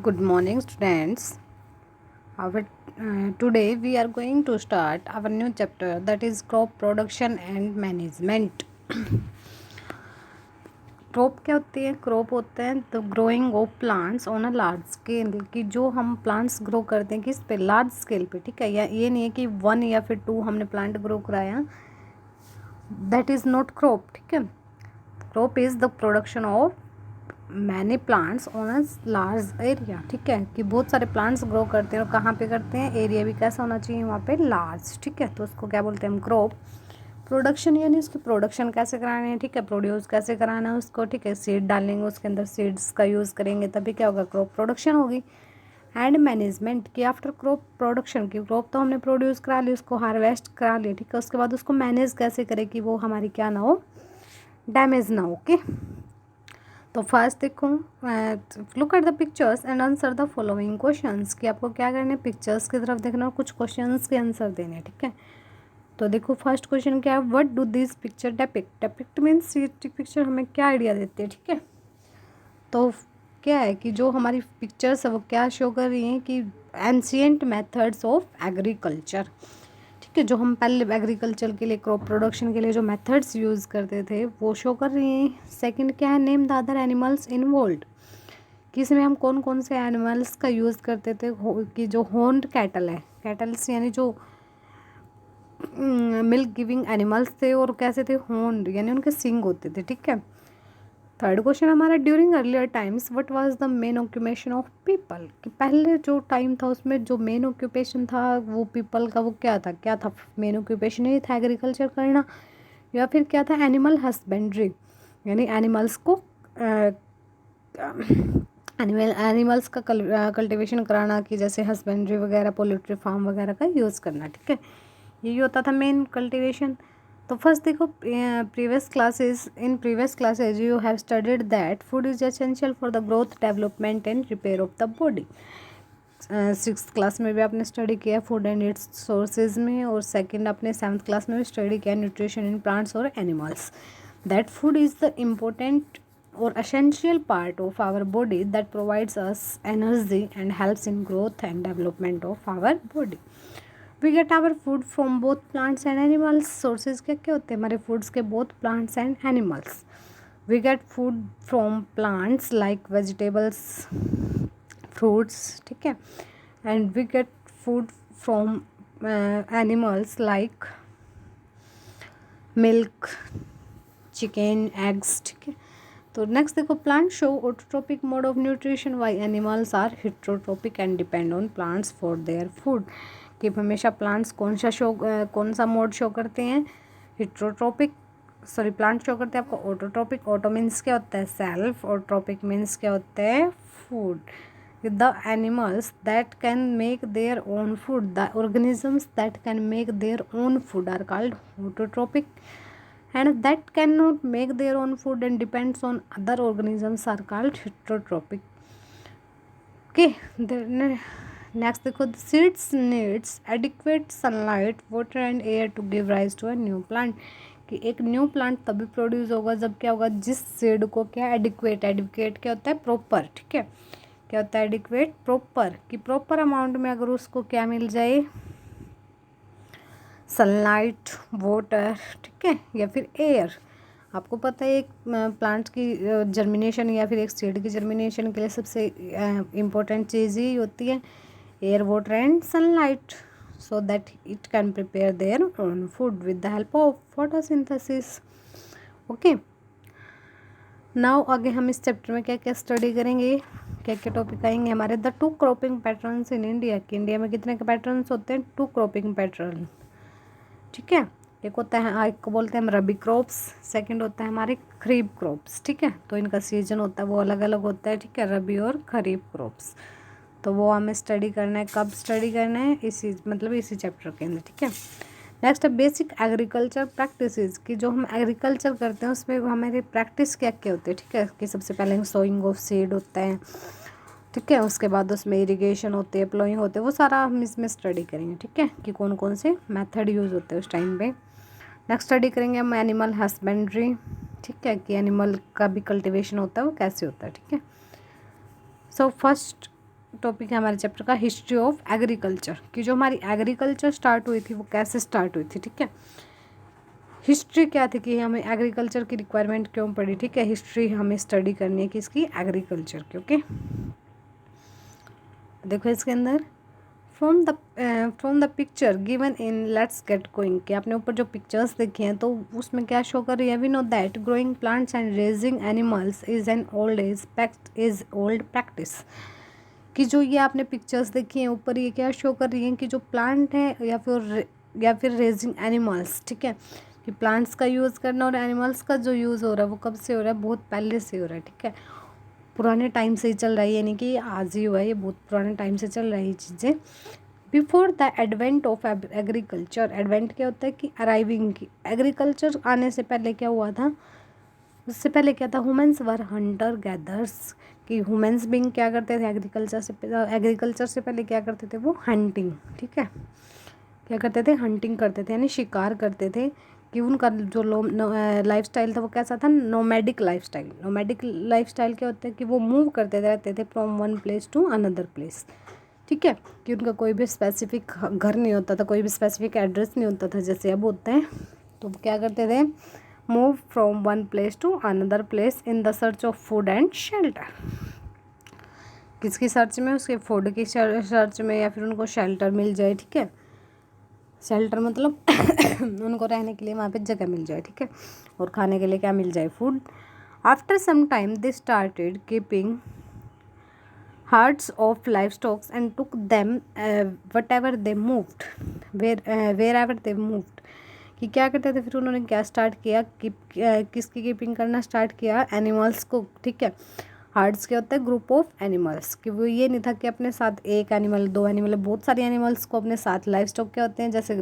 Good morning, students. Today we are going to start our new chapter, that is crop production and management. Crop क्या होती है? Crop होते हैं the growing of plants on a large scale, कि जो हम plants grow करते हैं किस पे? लार्ज स्केल पे, ठीक है। या ये नहीं है कि 1 या फिर 2 हमने प्लांट ग्रो कराया, दैट इज़ नॉट क्रॉप, ठीक है। Crop is the production of many plants on a large area, ठीक है, कि बहुत सारे प्लांट्स ग्रो करते हैं और कहाँ पे करते हैं? एरिया भी कैसा होना चाहिए वहाँ पे? लार्ज, ठीक है। तो उसको क्या बोलते हैं हम? क्रॉप प्रोडक्शन, यानी उसकी प्रोडक्शन कैसे करानी है, ठीक है, प्रोड्यूस कैसे कराना है उसको, ठीक है। सीड डालेंगे, उसके अंदर सीड्स का यूज़ करेंगे, तभी क्या होगा? क्रॉप प्रोडक्शन होगी। एंड मैनेजमेंट, कि आफ्टर क्रॉप प्रोडक्शन, की क्रॉप तो हमने प्रोड्यूस करा ली, उसको हार्वेस्ट करा लिया, ठीक है, उसके बाद उसको मैनेज कैसे करें कि वो हमारी क्या ना हो, डैमेज ना हो, ओके। तो फर्स्ट देखो, look at the pictures and answer the following questions, कि आपको क्या करना है? पिक्चर्स की तरफ देखना और कुछ क्वेश्चंस के आंसर देने हैं, ठीक है। तो देखो फर्स्ट क्वेश्चन क्या है? What do this picture depict? Depict means ये पिक्चर हमें क्या आइडिया देती है, ठीक है। तो क्या है कि जो हमारी पिक्चर्स है वो क्या शो कर रही हैं कि एंशियंट मेथड्स ऑफ एग्रीकल्चर, ठीक है, जो हम पहले एग्रीकल्चर के लिए, क्रॉप प्रोडक्शन के लिए जो मेथड्स यूज़ करते थे वो शो कर रही हैं। सेकंड क्या है? Name the other animals involved, कि इसमें हम कौन कौन से एनिमल्स का यूज़ करते थे, कि जो हॉर्न्ड कैटल है, कैटल्स यानी जो मिल्क गिविंग एनिमल्स थे, और कैसे थे? हॉर्न्ड, यानी उनके सिंग होते थे, ठीक है। थर्ड क्वेश्चन हमारा, during earlier times what was the main occupation of people, कि पहले जो टाइम था उसमें जो मेन ऑक्यूपेशन था वो पीपल का वो क्या था? मेन ऑक्यूपेशन ही था एग्रीकल्चर करना, या फिर क्या था? एनिमल हस्बेंड्री, यानी एनिमल्स को एनिमल्स का कल्टिवेशन कराना, कि जैसे हस्बेंड्री वगैरह, पोल्ट्री फार्म वगैरह का यूज़ करना, ठीक है। यही होता था मेन कल्टीवेशन। तो फर्स्ट देखो, previous classes you have studied that food is essential for the growth, development and repair of the body. 6th class में भी आपने स्टडी किया फूड एंड इट्स सोर्सेज में, और सेकंड आपने 7th क्लास में भी स्टडी किया न्यूट्रिशन इन प्लांट्स और animals. That food is the important or essential part of our body that provides us energy and helps in growth and development of our body. We get our food from both plants and animals. Sources क्या क्या होते हैं हमारे foods के? both plants and animals. We get food from plants like vegetables, fruits, ठीक है, and we get food from animals like milk, chicken, eggs, ठीक है। तो नेक्स्ट देखो, plant show autotrophic mode of nutrition why animals are heterotrophic and depend on plants for their food, कि हमेशा plants कौन सा मोड शो करते हैं? हेटेरोट्रोपिक, सॉरी, प्लांट शो करते हैं आपको ऑटोट्रोपिक। ऑटो मीन्स क्या होता है? सेल्फ, और ट्रोपिक मीन्स क्या होता है? Food. The animals that can make their own food, the organisms that can make their own food are called autotrophic, and that cannot make their own food and depends on other organisms are called heterotropic, okay. Then next देखो, the seeds needs adequate sunlight, water and air to give rise to a new plant, कि एक new plant तभी produce होगा जब क्या होगा? जिस seed को क्या? एडिक्वेट, एडिक्वेट क्या होता है? प्रॉपर, ठीक है। क्या होता है एडिक्वेट? प्रॉपर, कि प्रॉपर अमाउंट में अगर उसको क्या मिल जाए? सनलाइट, वाटर, ठीक है, या फिर एयर। आपको पता है एक प्लांट की जर्मिनेशन या फिर एक सीड की जर्मिनेशन के लिए सबसे इम्पोर्टेंट चीज़ ही होती है air, water and sunlight, so that it can prepare their own food with the help of photosynthesis, okay. Now आगे हम इस चैप्टर में क्या क्या स्टडी करेंगे, क्या क्या टॉपिक आएंगे हमारे? The 2 cropping patterns in India, कि इंडिया में कितने के पैटर्न्स होते हैं? 2 क्रॉपिंग पैटर्न, ठीक है। एक होता है, एक को बोलते हैं हम रबी क्रॉप्स, सेकंड होता है हमारे खरीफ क्रॉप्स, ठीक है। तो इनका सीजन होता है वो अलग अलग होता है, ठीक है, रबी और खरीफ क्रॉप्स। तो वो हमें स्टडी करना है, कब स्टडी करना है? इसी चैप्टर के अंदर, ठीक है। नेक्स्ट है बेसिक एग्रीकल्चर प्रैक्टिसेस, कि जो हम एग्रीकल्चर करते हैं उसमें हमारी प्रैक्टिस क्या क्या होती है, ठीक है, कि सबसे पहले सोइंग ऑफ सीड होता है, ठीक है, उसके बाद उसमें इरिगेशन होती है, प्लोइंग होते हैं, वो सारा हम इसमें स्टडी करेंगे, ठीक है, कि कौन कौन से मेथड यूज़ होते हैं उस टाइम पे। नेक्स्ट स्टडी करेंगे हम एनिमल हस्बेंड्री, ठीक है, कि एनिमल का भी कल्टीवेशन होता है वो कैसे होता है, ठीक है। सो फर्स्ट टॉपिक है हमारे चैप्टर का हिस्ट्री ऑफ एग्रीकल्चर, कि जो हमारी एग्रीकल्चर स्टार्ट हुई थी वो कैसे स्टार्ट हुई थी। ठीक है, हिस्ट्री क्या थी कि हमें एग्रीकल्चर की रिक्वायरमेंट क्यों पड़ी। ठीक है, हिस्ट्री हमें स्टडी करनी है किसकी, एग्रीकल्चर की। ओके, देखो इसके अंदर from the picture given in let's get going, कि आपने ऊपर जो पिक्चर्स देखी हैं तो उसमें क्या शो कर रही है, we know that growing plants and raising animals is old practice, कि जो ये आपने पिक्चर्स देखी हैं ऊपर, ये क्या शो कर रही हैं कि जो प्लांट है या फिर रेजिंग एनिमल्स, ठीक है, कि प्लांट्स का यूज़ करना और एनिमल्स का जो यूज़ हो रहा है वो कब से हो रहा है, बहुत पहले से हो रहा है। ठीक है, पुराने टाइम से ही चल रहा है, यानी कि आज ही हुआ है, ये बहुत पुराने टाइम से चल रही है चीज़ें। Before the advent of agriculture, advent क्या होता है कि अराइविंग की, एग्रीकल्चर आने से पहले क्या हुआ था, उससे पहले क्या था, ह्यूमन्स वर हंटर गैदर्स, कि ह्यूमन्स बिंग क्या करते थे, एग्रीकल्चर से पहले क्या करते थे, वो हंटिंग, ठीक है, क्या करते थे, हंटिंग करते थे, यानी शिकार करते थे, कि उनका जो लाइफ स्टाइल था वो कैसा था, nomadic lifestyle. Nomadic lifestyle क्या होता है कि वो मूव करते रहते थे from one place to another place. ठीक है, कि उनका कोई भी स्पेसिफिक घर नहीं होता था, कोई भी स्पेसिफिक एड्रेस नहीं होता था जैसे अब होता है। तो क्या करते थे, move from one place to another place in the search of food and shelter, किसकी सर्च में, उसके फूड की सर्च में, या फिर उनको शेल्टर मिल जाए। ठीक है, शेल्टर मतलब उनको रहने के लिए वहाँ पे जगह मिल जाए। ठीक है, और खाने के लिए क्या मिल जाए, food. After some time they started keeping herds of livestock and took them whatever they moved wherever they moved, कि क्या करते थे, फिर उन्होंने क्या स्टार्ट किया, किसकी कीपिंग करना स्टार्ट किया, एनिमल्स को। ठीक है, हार्ड्स क्या होता है, ग्रुप ऑफ एनिमल्स, कि वो ये नहीं था कि अपने साथ एक एनिमल, दो एनिमल, बहुत सारे एनिमल्स को अपने साथ। लाइव स्टॉक क्या होते हैं, जैसे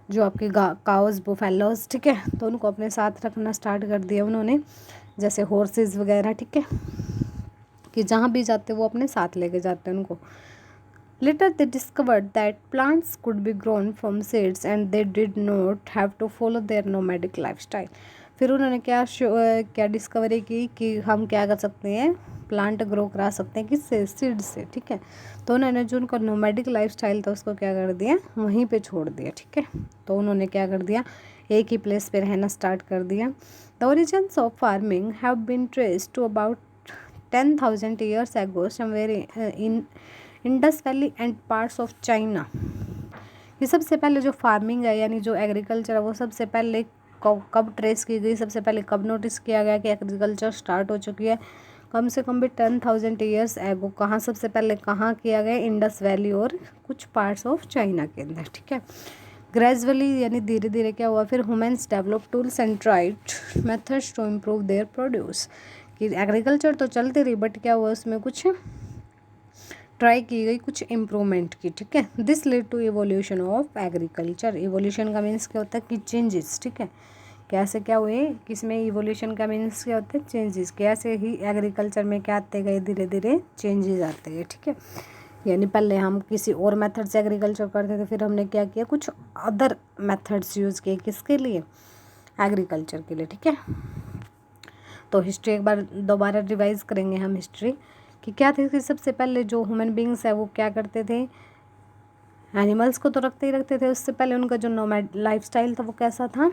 जो आपके काउज, बुफेलोज, ठीक है, तो उनको अपने साथ रखना स्टार्ट कर दिया उन्होंने, जैसे हॉर्सेस वगैरह। ठीक है, कि जहाँ भी जाते वो अपने साथ लेके जाते हैं उनको। Later they discovered that plants could be grown from seeds and they did not have to follow their nomadic lifestyle. फिर उन्होंने क्या डिस्कवरी की कि हम क्या कर सकते हैं, प्लांट ग्रो करा सकते हैं किससे, सीड से। ठीक है, तो उन्होंने जो उनका नोमैडिक लाइफस्टाइल था उसको क्या कर दिया, वहीं पे छोड़ दिया। ठीक है, तो उन्होंने क्या कर दिया, एक ही प्लेस पे रहना स्टार्ट कर दिया। The origins of farming have been traced to about 10,000 years ago somewhere in Indus Valley and parts of China। ये सबसे पहले जो फार्मिंग है यानी जो एग्रीकल्चर है वो सबसे पहले कब ट्रेस की गई, सबसे पहले कब नोटिस किया गया कि एग्रीकल्चर स्टार्ट हो चुकी है, कम से कम भी 10,000 years एगो। कहाँ सबसे पहले कहाँ किया गया, इंडस वैली और कुछ पार्ट्स ऑफ चाइना के अंदर। ठीक है, ग्रेजुअली यानी धीरे धीरे क्या हुआ, फिर humans develop tools and tried methods to improve their produce, कि एग्रीकल्चर तो चलती रही बट क्या हुआ, उसमें कुछ ट्राई की गई, कुछ इम्प्रूवमेंट की। ठीक है, this lead to evolution of agriculture. Evolution का मीन्स क्या होता है कि चेंजेस। ठीक है, कैसे क्या हुए, किसमें इवोल्यूशन का मीन्स क्या होता है, चेंजेस। कैसे ही एग्रीकल्चर में क्या आते गए, धीरे धीरे चेंजेस आते गए। ठीक है, यानी पहले हम किसी और मेथड से एग्रीकल्चर करते थे, फिर हमने क्या किया, कुछ अदर मेथड्स यूज़ किए, किसके लिए, एग्रीकल्चर के लिए। ठीक है, तो हिस्ट्री एक बार दोबारा रिवाइज करेंगे हम हिस्ट्री, कि क्या थे कि सबसे पहले जो ह्यूमन बींग्स है वो क्या करते थे, एनिमल्स को तो रखते ही रखते थे, उससे पहले उनका जो नोमैड लाइफ स्टाइल था वो कैसा था,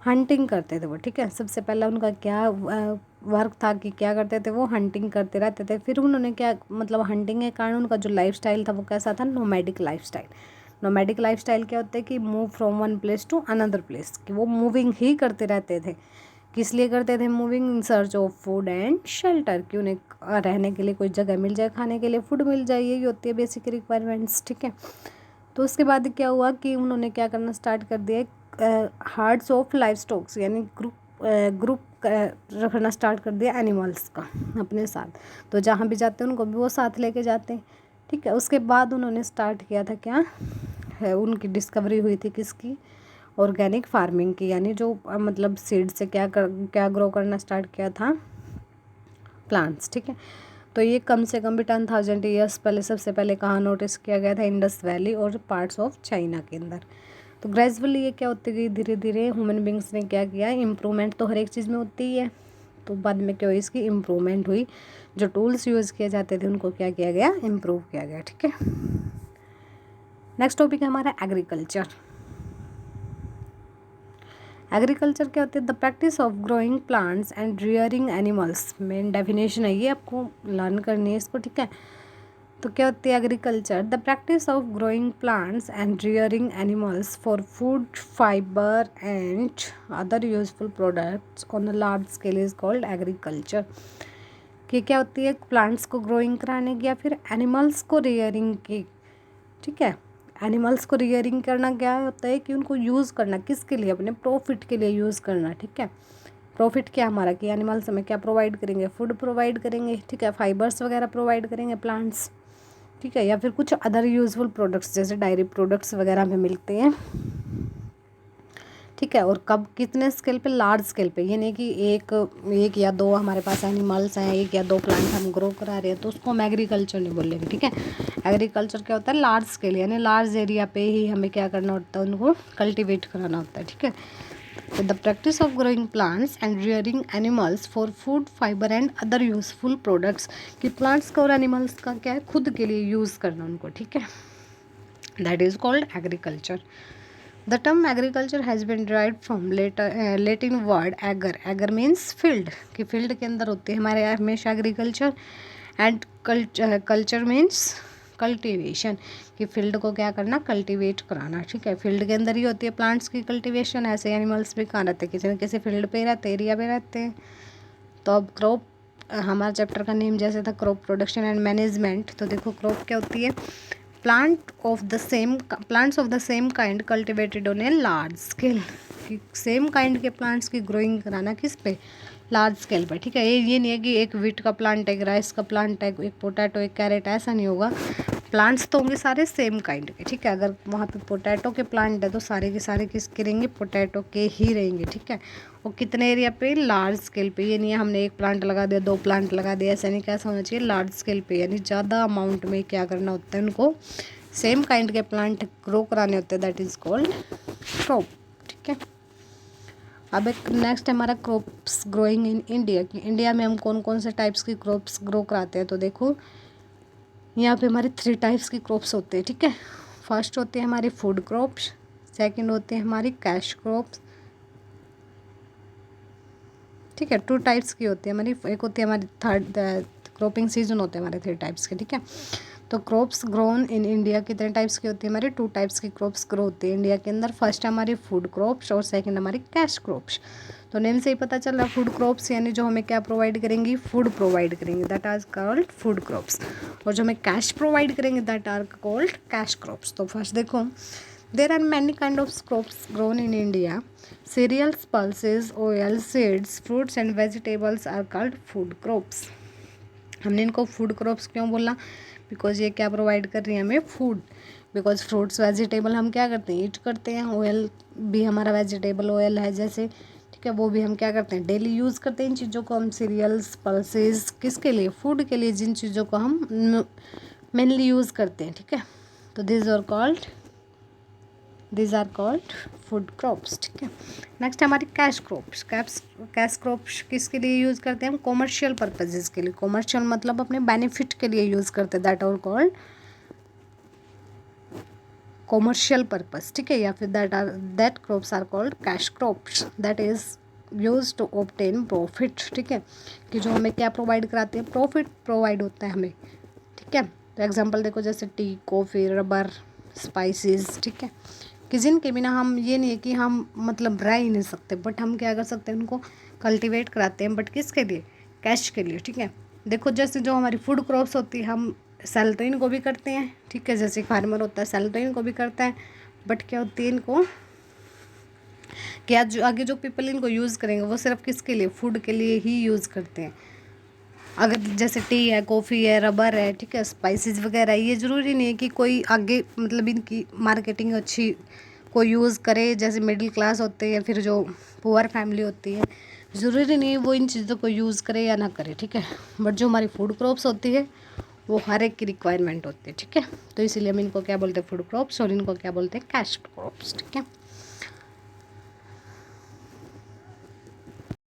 हंटिंग करते थे वो। ठीक है, सबसे पहला उनका क्या वर्क था कि क्या करते थे, वो हंटिंग करते रहते थे। फिर उन्होंने क्या मतलब हंटिंग के कारण उनका जो लाइफ स्टाइल था वो कैसा था, nomadic lifestyle. Nomadic lifestyle क्या होता है कि move from one place to another place, कि वो मूविंग ही करते रहते थे। किस लिए करते थे, moving in search of food and shelter, कि उन्हें रहने के लिए कोई जगह मिल जाए, खाने के लिए फूड मिल जाए, यही होती है बेसिक रिक्वायरमेंट्स। ठीक है, तो उसके बाद क्या हुआ कि उन्होंने क्या करना स्टार्ट कर दिया, हार्ड्स ऑफ लाइफ स्टॉक्स, यानी ग्रुप रखना स्टार्ट कर दिया एनिमल्स का अपने साथ। तो जहाँ भी जाते हैं उनको भी वो साथ लेके जाते हैं। ठीक है, उसके बाद उन्होंने स्टार्ट किया था क्या, उनकी डिस्कवरी हुई थी किसकी, ऑर्गेनिक फार्मिंग की, यानी जो मतलब सीड से क्या ग्रो करना स्टार्ट किया था, प्लांट्स। ठीक है, तो ये कम से कम भी 10,000 ईयर्स पहले सबसे पहले कहाँ नोटिस किया गया था, इंडस वैली और पार्ट्स ऑफ चाइना के अंदर। तो ग्रेजुअली ये क्या होती गई, धीरे धीरे ह्यूमन बींग्स ने क्या किया, इम्प्रूवमेंट तो हर एक चीज़ में होती ही है, तो बाद में क्या हुई, इसकी इम्प्रूवमेंट हुई, जो टूल्स यूज़ किए जाते थे उनको क्या किया गया, इम्प्रूव किया गया। ठीक है, नेक्स्ट टॉपिक है हमारा एग्रीकल्चर। एग्रीकल्चर क्या होती है, the practice of growing plants and rearing animals. Main definition है ये, आपको लर्न करनी है इसको। ठीक है, तो क्या होती है agriculture, the practice of growing plants and rearing animals for food, fibre and other useful products on a large scale is called agriculture. कि क्या होती है, प्लांट्स को ग्रोइंग कराने की या फिर एनिमल्स को रियरिंग की। ठीक है, एनिमल्स को रियरिंग करना क्या होता है कि उनको यूज़ करना, किसके लिए, अपने प्रॉफिट के लिए यूज़ करना। ठीक है, प्रॉफिट क्या हमारा कि एनिमल्स हमें क्या प्रोवाइड करेंगे, फूड प्रोवाइड करेंगे। ठीक है, फाइबर्स वगैरह प्रोवाइड करेंगे प्लांट्स। ठीक है, या फिर कुछ अदर यूजफुल प्रोडक्ट्स जैसे डायरी प्रोडक्ट्स वगैरह हमें मिलते हैं। ठीक है, और कब, कितने स्केल पे, लार्ज स्केल पे। ये नहीं कि एक या दो हमारे पास एनिमल्स हैं, एक या दो प्लांट हम ग्रो करा रहे हैं तो उसको हम एग्रीकल्चर नहीं बोलेंगे। ठीक है, एग्रीकल्चर क्या होता है, लार्ज स्केल, यानी लार्ज एरिया पे ही हमें क्या करना होता है, उनको कल्टिवेट कराना होता है। ठीक है, the practice of growing plants and rearing animals for food, fibre and other useful products. कि प्लांट्स का और एनिमल्स का क्या है, खुद के लिए यूज़ करना उनको। ठीक है, that is called agriculture. The term agriculture has been derived from Latin word ager. Ager means field, कि फील्ड के अंदर होते हैं हमारे हमेशा agriculture. And culture means cultivation, कि फील्ड को क्या करना, कल्टीवेट कराना। ठीक है, फील्ड के अंदर ही होती है प्लांट्स की कल्टीवेशन। ऐसे एनिमल्स भी कहाँ रहते हैं, किसी न किसी फील्ड पे ही रहते हैं, एरिया पे रहते हैं। तो अब क्रॉप, हमारा चैप्टर का नेम जैसे था क्रॉप प्रोडक्शन एंड मैनेजमेंट, तो देखो क्रॉप क्या होती है, plants of the same kind cultivated on a large scale. Same kind के प्लांट्स की ग्रोइंग कराना किस पे, लार्ज स्केल पे। ठीक है, ये नहीं है कि एक वीट का प्लांट है, एक राइस का प्लांट है, एक पोटैटो, एक कैरेट, ऐसा नहीं होगा। प्लांट्स तो होंगे सारे सेम काइंड के। ठीक है, अगर वहाँ पे पोटैटो के प्लांट है तो सारे के सारे किसके रहेंगे, पोटैटो के ही रहेंगे। ठीक है, और कितने एरिया पे, लार्ज स्केल पे। ये नहीं है हमने एक प्लांट लगा दिया, दो प्लांट लगा दिया, ऐसा नहीं, कैसा होना चाहिए, लार्ज स्केल पे, यानी ज़्यादा अमाउंट में क्या करना होता है, उनको सेम काइंड के प्लांट ग्रो कराने होते हैं, दैट इज़ कॉल्ड क्रॉप। ठीक है, अब एक नेक्स्ट हमारा क्रॉप्स ग्रोइंग इन इंडिया। कि इंडिया में हम कौन कौन से टाइप्स की क्रॉप्स ग्रो कराते हैं, तो देखो यहाँ पे हमारे 3 टाइप्स की क्रॉप्स होते हैं। ठीक है, फर्स्ट होते हैं हमारी फूड क्रॉप्स, सेकंड होते हैं हमारी कैश क्रॉप्स। ठीक है, 2 टाइप्स की होती है हमारी, एक होती है हमारी थर्ड क्रॉपिंग सीजन होते हैं हमारे 3 टाइप्स के। ठीक है, तो क्रॉप्स ग्रोन इन इंडिया कितने टाइप्स की होती है, हमारे 2 टाइप्स की क्रॉप्स ग्रो होती है इंडिया के अंदर। फर्स्ट है हमारी फूड क्रॉप्स और सेकंड हमारी कैश क्रॉप्स। तो नेम से ही पता चल रहा है, फूड क्रॉप्स यानी जो हमें क्या प्रोवाइड करेंगी, फूड प्रोवाइड करेंगे, that are called food crops. और जो हमें कैश प्रोवाइड करेंगे, that are called cash crops. तो फर्स्ट देखो, there are many kind of crops grown in India. Cereals, pulses, oil, seeds, fruits and vegetables are called food crops. हमने इनको food crops क्यों बोला, बिकॉज ये क्या provide कर रही है हमें, फूड। बिकॉज फ्रूट्स, वेजिटेबल हम क्या करते हैं, ईट करते हैं। ऑयल भी हमारा वेजिटेबल ऑयल है जैसे। ठीक है, वो भी हम क्या करते हैं, डेली यूज़ करते हैं। इन चीज़ों को हम सीरियल्स, पल्सेस, किसके लिए, फूड के लिए, जिन चीज़ों को हम मेनली यूज़ करते हैं। ठीक है, तो these are called food crops. ठीक है, नेक्स्ट हमारी कैश क्रॉप्स। कैश क्रॉप्स किसके लिए यूज़ करते हैं हम, कॉमर्शियल पर्पजेज़ के लिए। कॉमर्शियल मतलब अपने बेनिफिट के लिए यूज़ करते हैं, that are called commercial purpose. ठीक है, या फिर that crops are called cash crops, that is use to obtain profit. ठीक है, कि जो हमें क्या प्रोवाइड कराते हैं, प्रॉफिट प्रोवाइड होता है हमें। ठीक है, तो एग्जांपल देखो जैसे टी, कॉफ़ी, रबर, स्पाइसेस। ठीक है, कि जिनके बिना हम, ये नहीं है कि हम मतलब रह ही नहीं सकते, बट हम क्या कर सकते हैं, उनको कल्टीवेट कराते हैं, बट किसके लिए, कैश के लिए। ठीक है, देखो जैसे जो हमारी फूड क्रॉप्स होती है, हम सेल तो इनको भी करते हैं। ठीक है, जैसे फार्मर होता है सेल तो इनको भी करता है, बट क्या होती है इनको, क्या जो आगे जो पीपल इनको यूज़ करेंगे वो सिर्फ किसके लिए, फूड के लिए ही यूज़ करते हैं। अगर जैसे टी है, कॉफ़ी है, रबर है, ठीक है, स्पाइसेस वगैरह, ये ज़रूरी नहीं है कि कोई आगे मतलब इनकी मार्केटिंग अच्छी कोई यूज़ करे, जैसे मिडिल क्लास होते हैं या फिर जो पुअर फैमिली होती है, ज़रूरी नहीं वो इन चीज़ों को यूज़ करे या ना करे। ठीक है, बट जो हमारी फूड क्रॉप्स होती है वो हर एक की रिक्वायरमेंट होती है। ठीक है, तो इसीलिए हम इनको क्या बोलते हैं, फूड क्रॉप्स, और इनको क्या बोलते हैं, कैश क्रॉप्स। ठीक है।